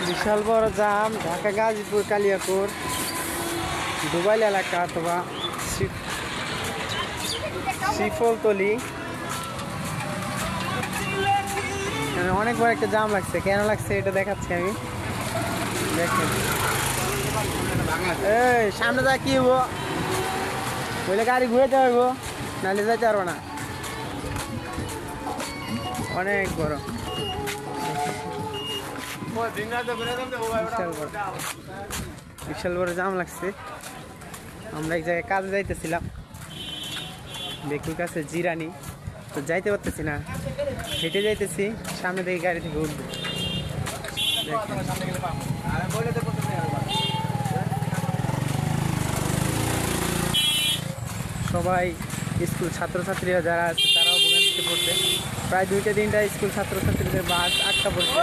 বিশাল বড় জাম ঢাকা গাজীপুর কালিয়াপুর দুবাইল এলাকা অথবা শিফলতলি অনেক বড় একটা জাম লাগছে। কেন লাগছে এটা দেখাচ্ছি আমি, দেখেন। এই সামনে যা কি হবো, বলে গাড়ি ঘুরে যাবো নাহলে যাইতে পারবো না, অনেক বড় বিশাল বড় জাম লাগছে। আমরা এক জায়গায় কাজে যাইতেছিলাম, বেকুর কাছে জিরানি, তো যাইতে পারতেছি না, হেঁটে যাইতেছি, সামনে থেকে গাড়ি থেকে উঠবো। সবাই স্কুল ছাত্রছাত্রীরা যারা আছে তারাও ভোগান্তিতে পড়ছে। প্রায় 2-3টা স্কুল ছাত্রছাত্রীদের বাস আটকা পড়ছে,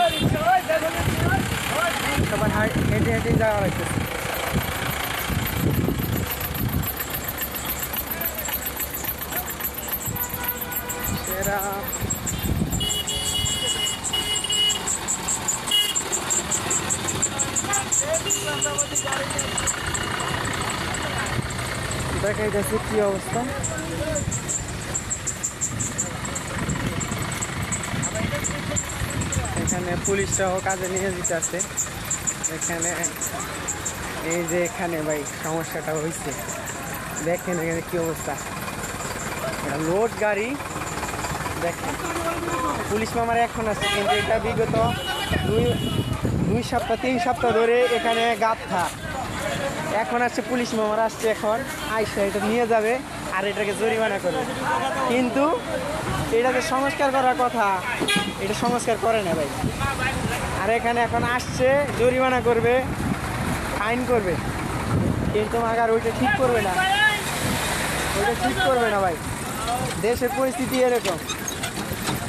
সবার হেঁটে হেঁটে যাওয়া লাগতেছে। সেরা দেখাই যাচ্ছে কি অবস্থা। এখানে পুলিশরাও কাজে নিয়োজিত আছে। এখানে এই যে এখানে ভাই সমস্যাটা হয়েছে, দেখেন এখানে কি অবস্থা, লোড গাড়ি দেখেন। পুলিশ মামার এখন আছে, কিন্তু এটা বিগত 2-3 সপ্তাহ ধরে এখানে গাঁথা। এখন আসছে পুলিশ মামার, আসছে এখন আইসা এটা নিয়ে যাবে আর এটাকে জরিমানা করবে, কিন্তু এটাকে সংস্কার করার কথা, এটা সংস্কার করে না ভাই। আর এখানে এখন আসছে জরিমানা করবে, ফাইন করবে, কিন্তু আগার ওইটা ঠিক করবে না, ওইটা ঠিক করবে না ভাই। দেশের পরিস্থিতি এরকম।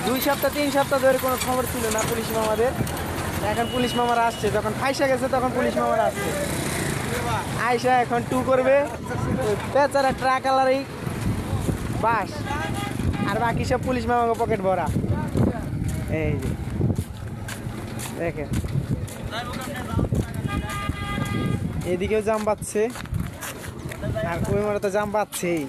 2-3 সপ্তাহ ধরে কোনো খবর ছিল না পুলিশ মামাদের, এখন পুলিশ মামারা আসছে, যখন ফাইসা গেছে তখন পুলিশ মামারা আসছে, আইসা এখন টু করবে। বেচারা ট্রাক আলারই বাস, আর বাকি সব পুলিশ মামাকে পকেট ভরা। এই যে দেখেন, এদিকেও জাম পাচ্ছে আর ওই মারা তো জাম পাচ্ছেই।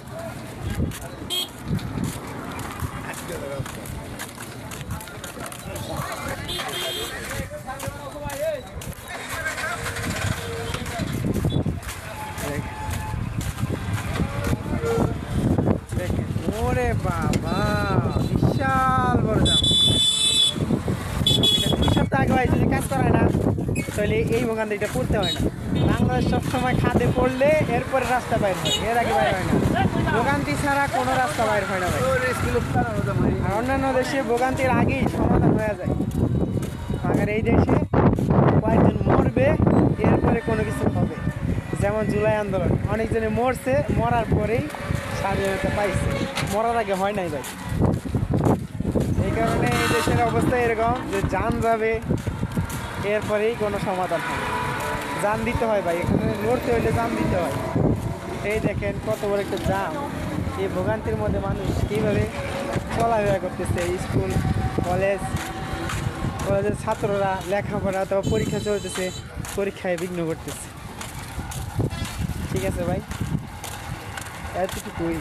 দেখেন ওরে বাবা, বিশাল বড় জাম। এটা 2 সপ্তাহ আগে হয়, যদি কাজ করায় না তাহলে এই ভোগান্তিটা পড়তে হয় না। বাংলাদেশ সবসময় খাদে পড়লে এরপরে রাস্তা বাইর হয়, এর আগে বাইর হয় না। ভোগান্তি ছাড়া কোনো রাস্তা বাইর হয় না ভাই। আর অন্যান্য দেশে ভোগান্তির আগেই সমাধান হয়ে যায়, আর এই দেশে কয়েকজন মরবে এরপরে কোনো কিছু হবে। যেমন জুলাই আন্দোলন, অনেকজনে মরছে, মরার পরেই স্বাধীনতা পাইছে, মরার আগে হয় নাই ভাই। এই কারণে এই দেশের অবস্থা এরকম যে জান যাবে এরপরেই কোনো সমাধান হবে। জান দিতে হয় ভাই, এখানে লড়তে হইলে জান দিতে হয়। এই দেখেন কত বড় একটা জাম, এই ভোগান্তির মধ্যে মানুষ কীভাবে চলাফেরা করতেছে। স্কুল কলেজের ছাত্ররা লেখাপড়া অথবা পরীক্ষা চলতেছে, পরীক্ষায় বিঘ্ন করতেছে। ঠিক আছে ভাই, এতটুকুই।